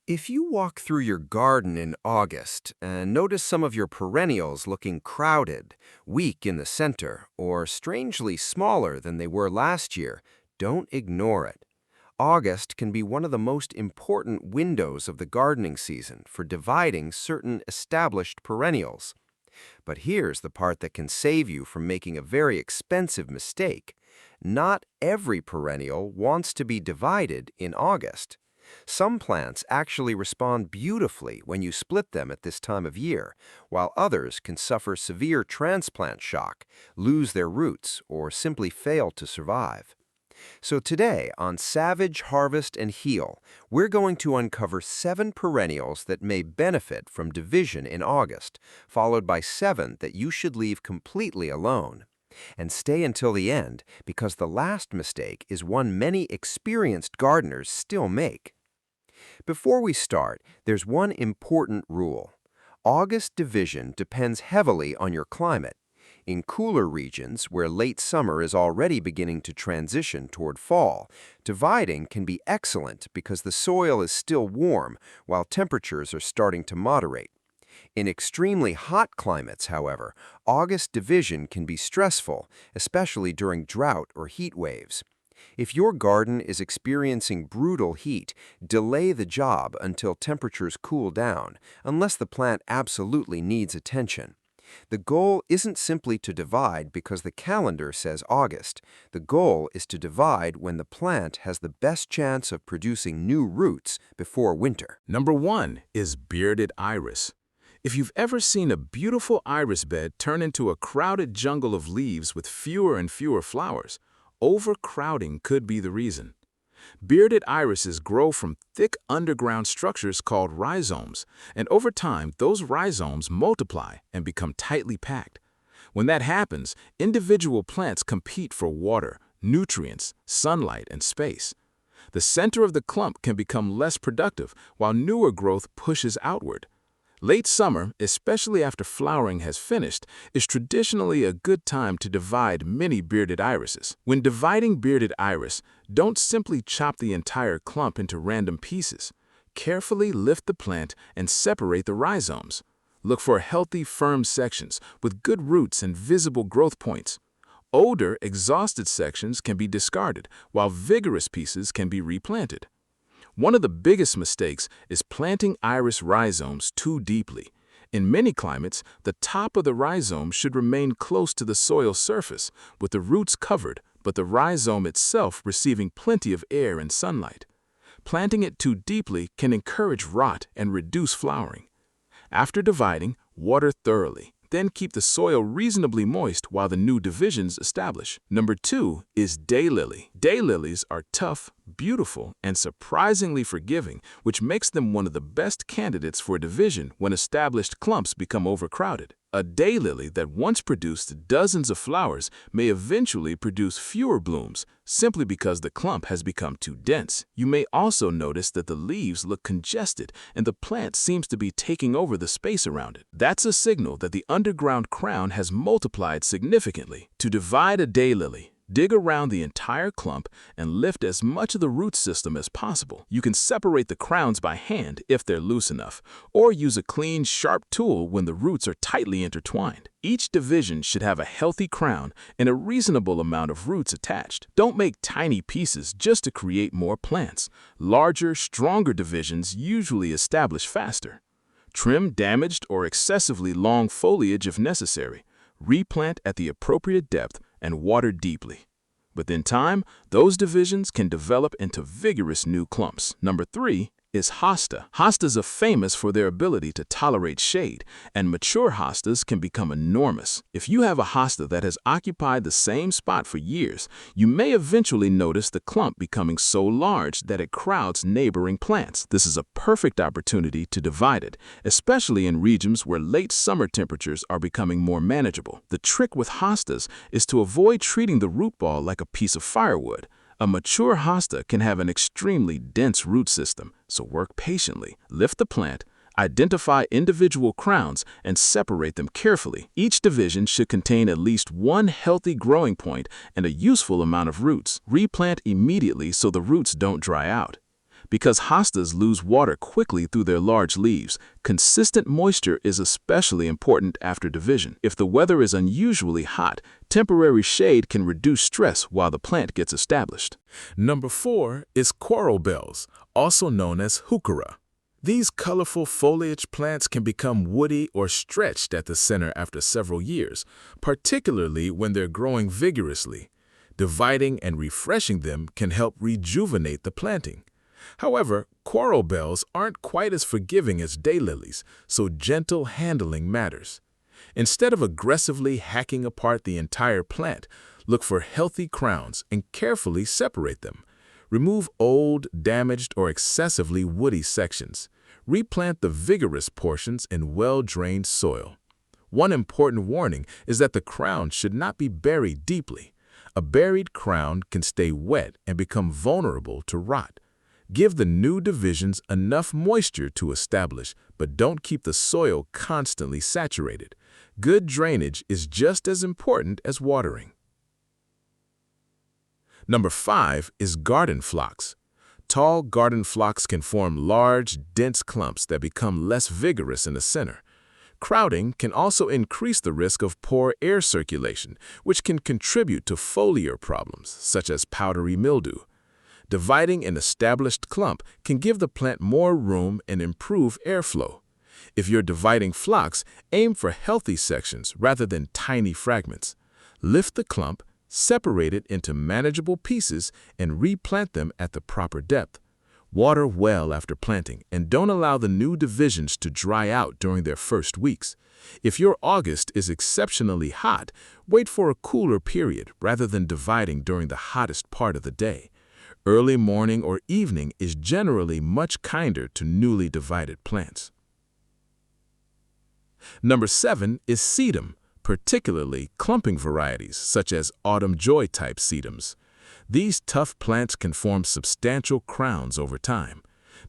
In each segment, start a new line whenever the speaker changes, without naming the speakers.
If you walk through your garden in August and notice some of your perennials looking crowded, weak in the center, or strangely smaller than they were last year, don't ignore it. August can be one of the most important windows of the gardening season for dividing certain established perennials. But here's the part that can save you from making a very expensive mistake. Not every perennial wants to be divided in August. Some plants actually respond beautifully when you split them at this time of year, while others can suffer severe transplant shock, lose their roots, or simply fail to survive. So today, on Savage Harvest and Heal, we're going to uncover 7 perennials that may benefit from division in August, followed by 7 that you should leave completely alone. And stay until the end, because the last mistake is one many experienced gardeners still make. Before we start, there's one important rule. August division depends heavily on your climate. In cooler regions, where late summer is already beginning to transition toward fall, dividing can be excellent because the soil is still warm while temperatures are starting to moderate. In extremely hot climates, however, August division can be stressful, especially during drought or heat waves. If your garden is experiencing brutal heat, delay the job until temperatures cool down, unless the plant absolutely needs attention. The goal isn't simply to divide because the calendar says August. The goal is to divide when the plant has the best chance of producing new roots before winter.
Number 1 is bearded iris. If you've ever seen a beautiful iris bed turn into a crowded jungle of leaves with fewer and fewer flowers, overcrowding could be the reason. Bearded irises grow from thick underground structures called rhizomes, and over time, those rhizomes multiply and become tightly packed. When that happens, individual plants compete for water, nutrients, sunlight, and space. The center of the clump can become less productive while newer growth pushes outward. Late summer, especially after flowering has finished, is traditionally a good time to divide many bearded irises. When dividing bearded iris, don't simply chop the entire clump into random pieces. Carefully lift the plant and separate the rhizomes. Look for healthy, firm sections with good roots and visible growth points. Older, exhausted sections can be discarded, while vigorous pieces can be replanted. One of the biggest mistakes is planting iris rhizomes too deeply. In many climates, the top of the rhizome should remain close to the soil surface, with the roots covered, but the rhizome itself receiving plenty of air and sunlight. Planting it too deeply can encourage rot and reduce flowering. After dividing, water thoroughly. Then keep the soil reasonably moist while the new divisions establish. Number 2 is daylily. Daylilies are tough, beautiful, and surprisingly forgiving, which makes them one of the best candidates for division when established clumps become overcrowded. A daylily that once produced dozens of flowers may eventually produce fewer blooms simply because the clump has become too dense. You may also notice that the leaves look congested and the plant seems to be taking over the space around it. That's a signal that the underground crown has multiplied significantly. To divide a daylily, dig around the entire clump and lift as much of the root system as possible. You can separate the crowns by hand if they're loose enough, or use a clean, sharp tool when the roots are tightly intertwined. Each division should have a healthy crown and a reasonable amount of roots attached. Don't make tiny pieces just to create more plants. Larger, stronger divisions usually establish faster. Trim damaged or excessively long foliage if necessary. Replant at the appropriate depth and water deeply. Within time, those divisions can develop into vigorous new clumps. Number 3 is hosta. Hostas are famous for their ability to tolerate shade, and mature hostas can become enormous. If you have a hosta that has occupied the same spot for years, you may eventually notice the clump becoming so large that it crowds neighboring plants. This is a perfect opportunity to divide it, especially in regions where late summer temperatures are becoming more manageable. The trick with hostas is to avoid treating the root ball like a piece of firewood. A mature hosta can have an extremely dense root system, so work patiently. Lift the plant, identify individual crowns, and separate them carefully. Each division should contain at least one healthy growing point and a useful amount of roots. Replant immediately so the roots don't dry out. Because hostas lose water quickly through their large leaves, consistent moisture is especially important after division. If the weather is unusually hot, temporary shade can reduce stress while the plant gets established.
Number 4 is coral bells, also known as heuchera. These colorful foliage plants can become woody or stretched at the center after several years, particularly when they're growing vigorously. Dividing and refreshing them can help rejuvenate the planting. However, coral bells aren't quite as forgiving as daylilies, so gentle handling matters. Instead of aggressively hacking apart the entire plant, look for healthy crowns and carefully separate them. Remove old, damaged, or excessively woody sections. Replant the vigorous portions in well-drained soil. One important warning is that the crown should not be buried deeply. A buried crown can stay wet and become vulnerable to rot. Give the new divisions enough moisture to establish, but don't keep the soil constantly saturated. Good drainage is just as important as watering. Number 5 is garden phlox. Tall garden phlox can form large, dense clumps that become less vigorous in the center. Crowding can also increase the risk of poor air circulation, which can contribute to foliar problems, such as powdery mildew. Dividing an established clump can give the plant more room and improve airflow. If you're dividing phlox, aim for healthy sections rather than tiny fragments. Lift the clump, separate it into manageable pieces, and replant them at the proper depth. Water well after planting, and don't allow the new divisions to dry out during their first weeks. If your August is exceptionally hot, wait for a cooler period rather than dividing during the hottest part of the day. Early morning or evening is generally much kinder to newly divided plants. Number 7 is sedum, particularly clumping varieties such as autumn joy type sedums. These tough plants can form substantial crowns over time.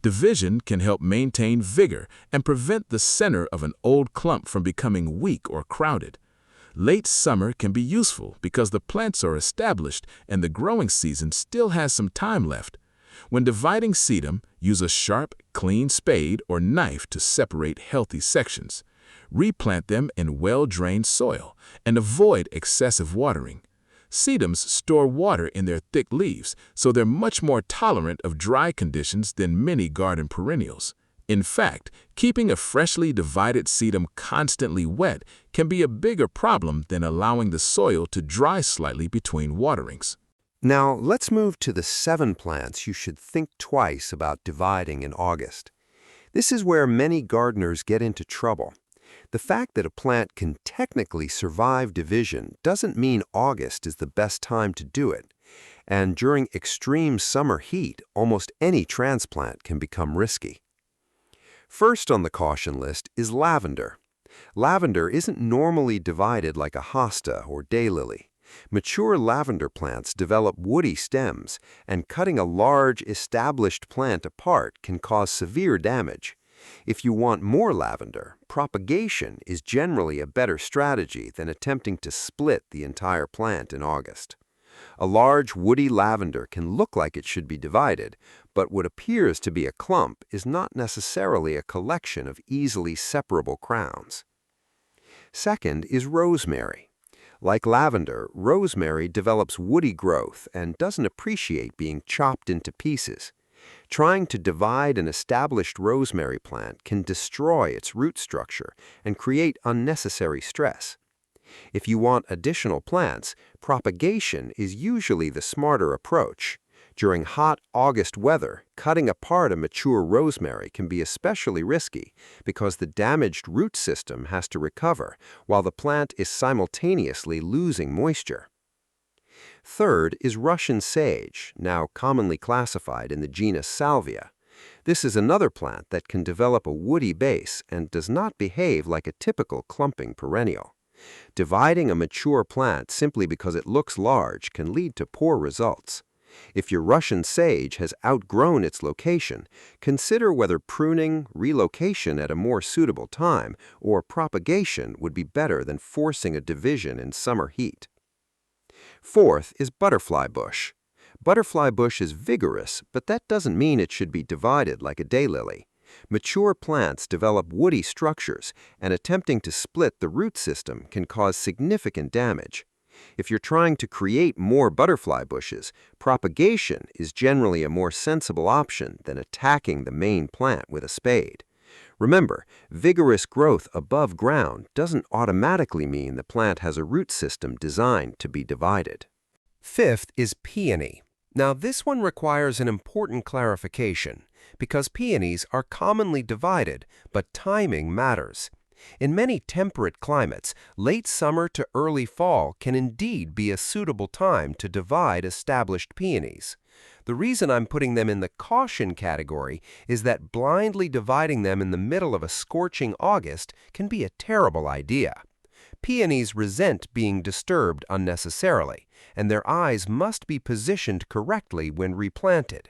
Division can help maintain vigor and prevent the center of an old clump from becoming weak or crowded. Late summer can be useful because the plants are established and the growing season still has some time left. When dividing sedum, use a sharp, clean spade or knife to separate healthy sections. Replant them in well-drained soil and avoid excessive watering. Sedums store water in their thick leaves, so they're much more tolerant of dry conditions than many garden perennials. In fact, keeping a freshly divided sedum constantly wet can be a bigger problem than allowing the soil to dry slightly between waterings.
Now, let's move to the 7 plants you should think twice about dividing in August. This is where many gardeners get into trouble. The fact that a plant can technically survive division doesn't mean August is the best time to do it. And during extreme summer heat, almost any transplant can become risky. First on the caution list is lavender. Lavender isn't normally divided like a hosta or daylily. Mature lavender plants develop woody stems, and cutting a large, established plant apart can cause severe damage. If you want more lavender, propagation is generally a better strategy than attempting to split the entire plant in August. A large woody lavender can look like it should be divided, but what appears to be a clump is not necessarily a collection of easily separable crowns. Second is rosemary. Like lavender, rosemary develops woody growth and doesn't appreciate being chopped into pieces. Trying to divide an established rosemary plant can destroy its root structure and create unnecessary stress. If you want additional plants, propagation is usually the smarter approach. During hot August weather, cutting apart a mature rosemary can be especially risky because the damaged root system has to recover while the plant is simultaneously losing moisture. Third is Russian sage, now commonly classified in the genus Salvia. This is another plant that can develop a woody base and does not behave like a typical clumping perennial. Dividing a mature plant simply because it looks large can lead to poor results. If your Russian sage has outgrown its location, consider whether pruning, relocation at a more suitable time, or propagation would be better than forcing a division in summer heat. Fourth is butterfly bush. Butterfly bush is vigorous, but that doesn't mean it should be divided like a daylily. Mature plants develop woody structures, and attempting to split the root system can cause significant damage. If you're trying to create more butterfly bushes, propagation is generally a more sensible option than attacking the main plant with a spade. Remember, vigorous growth above ground doesn't automatically mean the plant has a root system designed to be divided. Fifth is peony. Now, this one requires an important clarification because peonies are commonly divided, but timing matters. In many temperate climates, late summer to early fall can indeed be a suitable time to divide established peonies. The reason I'm putting them in the caution category is that blindly dividing them in the middle of a scorching August can be a terrible idea. Peonies resent being disturbed unnecessarily, and their eyes must be positioned correctly when replanted.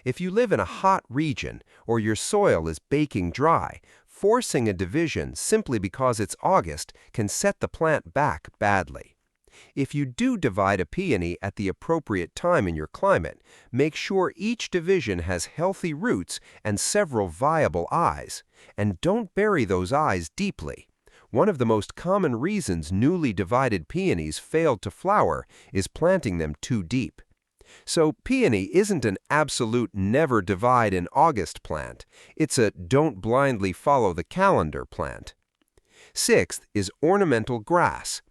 If you live in a hot region or your soil is baking dry, forcing a division simply because it's August can set the plant back badly. If you do divide a peony at the appropriate time in your climate, make sure each division has healthy roots and several viable eyes, and don't bury those eyes deeply. One of the most common reasons newly divided peonies fail to flower is planting them too deep. So peony isn't an absolute never divide in August plant. It's a don't blindly follow the calendar plant. Sixth is ornamental grass.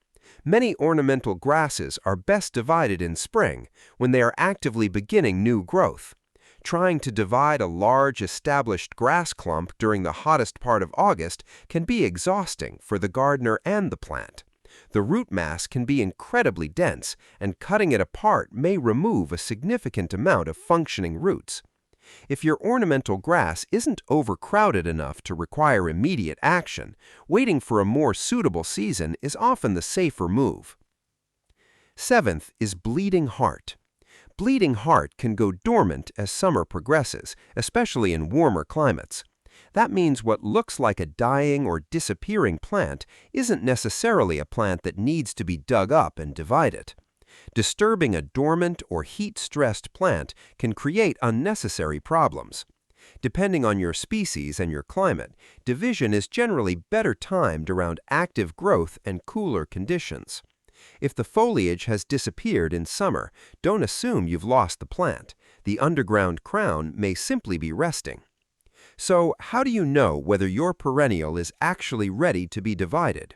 Many ornamental grasses are best divided in spring when they are actively beginning new growth. Trying to divide a large established grass clump during the hottest part of August can be exhausting for the gardener and the plant. The root mass can be incredibly dense, and cutting it apart may remove a significant amount of functioning roots. If your ornamental grass isn't overcrowded enough to require immediate action, waiting for a more suitable season is often the safer move. Seventh is bleeding heart. Bleeding heart can go dormant as summer progresses, especially in warmer climates. That means what looks like a dying or disappearing plant isn't necessarily a plant that needs to be dug up and divided. Disturbing a dormant or heat-stressed plant can create unnecessary problems. Depending on your species and your climate, division is generally better timed around active growth and cooler conditions. If the foliage has disappeared in summer, don't assume you've lost the plant. The underground crown may simply be resting. So, how do you know whether your perennial is actually ready to be divided?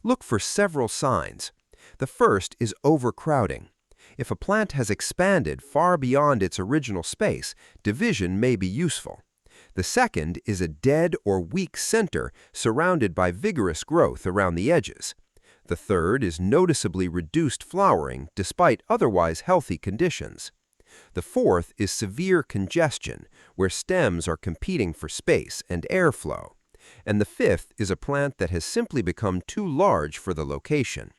Look for several signs. The first is overcrowding. If a plant has expanded far beyond its original space, division may be useful. The second is a dead or weak center surrounded by vigorous growth around the edges. The third is noticeably reduced flowering despite otherwise healthy conditions. The fourth is severe congestion, where stems are competing for space and airflow. And the fifth is a plant that has simply become too large for the location.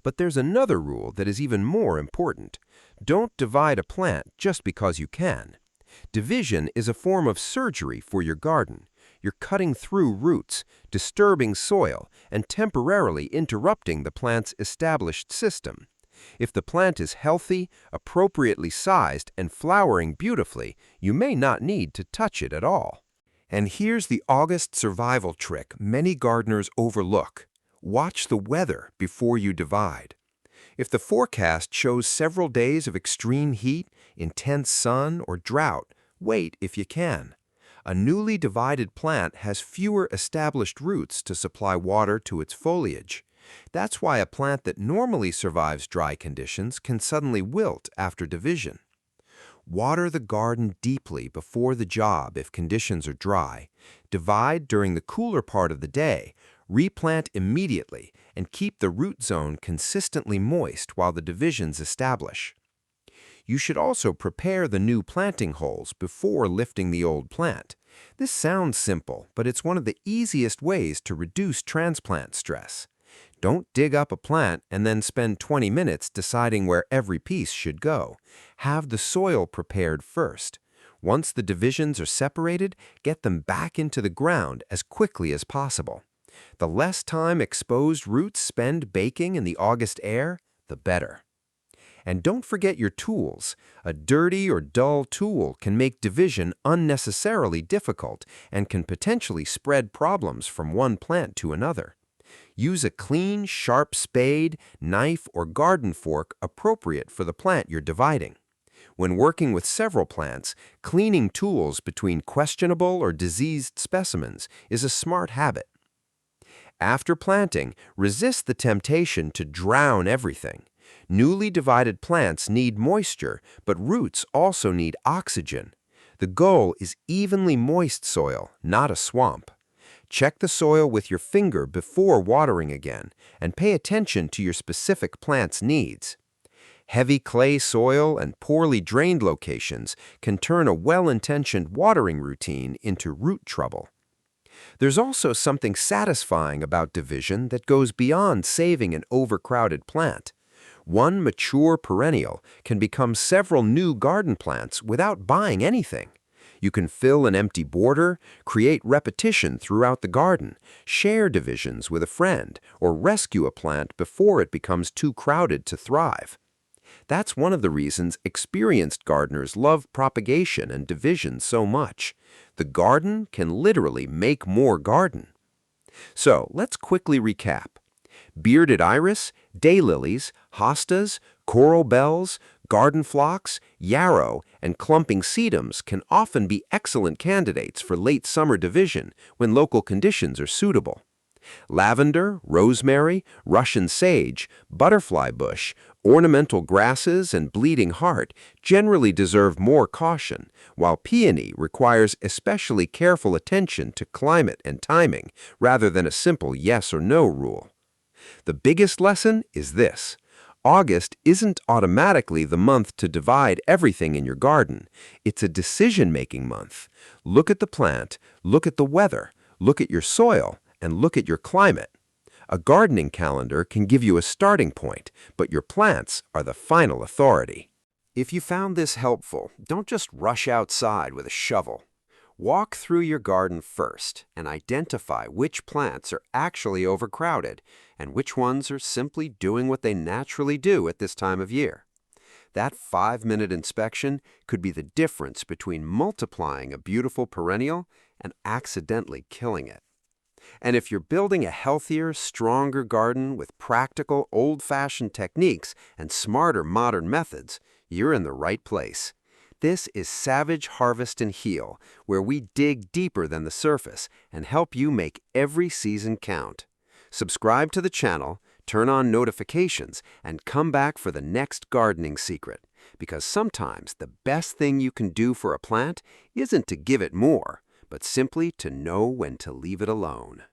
But there's another rule that is even more important. Don't divide a plant just because you can. Division is a form of surgery for your garden. You're cutting through roots, disturbing soil, and temporarily interrupting the plant's established system. If the plant is healthy, appropriately sized, and flowering beautifully, you may not need to touch it at all. And here's the August survival trick many gardeners overlook. Watch the weather before you divide. If the forecast shows several days of extreme heat, intense sun, or drought, wait if you can. A newly divided plant has fewer established roots to supply water to its foliage. That's why a plant that normally survives dry conditions can suddenly wilt after division. Water the garden deeply before the job if conditions are dry. Divide during the cooler part of the day. Replant immediately and keep the root zone consistently moist while the divisions establish. You should also prepare the new planting holes before lifting the old plant. This sounds simple, but it's one of the easiest ways to reduce transplant stress. Don't dig up a plant and then spend 20 minutes deciding where every piece should go. Have the soil prepared first. Once the divisions are separated, get them back into the ground as quickly as possible. The less time exposed roots spend baking in the August air, the better. And don't forget your tools. A dirty or dull tool can make division unnecessarily difficult and can potentially spread problems from one plant to another. Use a clean, sharp spade, knife, or garden fork appropriate for the plant you're dividing. When working with several plants, cleaning tools between questionable or diseased specimens is a smart habit. After planting, resist the temptation to drown everything. Newly divided plants need moisture, but roots also need oxygen. The goal is evenly moist soil, not a swamp. Check the soil with your finger before watering again, and pay attention to your specific plant's needs. Heavy clay soil and poorly drained locations can turn a well-intentioned watering routine into root trouble. There's also something satisfying about division that goes beyond saving an overcrowded plant. One mature perennial can become several new garden plants without buying anything. You can fill an empty border, create repetition throughout the garden, share divisions with a friend, or rescue a plant before it becomes too crowded to thrive. That's one of the reasons experienced gardeners love propagation and division so much. The garden can literally make more garden. So let's quickly recap. Bearded iris, daylilies, hostas, coral bells, garden phlox, yarrow, and clumping sedums can often be excellent candidates for late summer division when local conditions are suitable. Lavender, rosemary, Russian sage, butterfly bush, ornamental grasses, and bleeding heart generally deserve more caution, while peony requires especially careful attention to climate and timing rather than a simple yes or no rule. The biggest lesson is this. August isn't automatically the month to divide everything in your garden. It's a decision-making month. Look at the plant, look at the weather, look at your soil, and look at your climate. A gardening calendar can give you a starting point, but your plants are the final authority. If you found this helpful, don't just rush outside with a shovel. Walk through your garden first and identify which plants are actually overcrowded and which ones are simply doing what they naturally do at this time of year. That 5-minute inspection could be the difference between multiplying a beautiful perennial and accidentally killing it. And if you're building a healthier, stronger garden with practical, old-fashioned techniques and smarter modern methods, you're in the right place. This is Savage Harvest and Heal, where we dig deeper than the surface and help you make every season count. Subscribe to the channel, turn on notifications, and come back for the next gardening secret. Because sometimes the best thing you can do for a plant isn't to give it more, but simply to know when to leave it alone.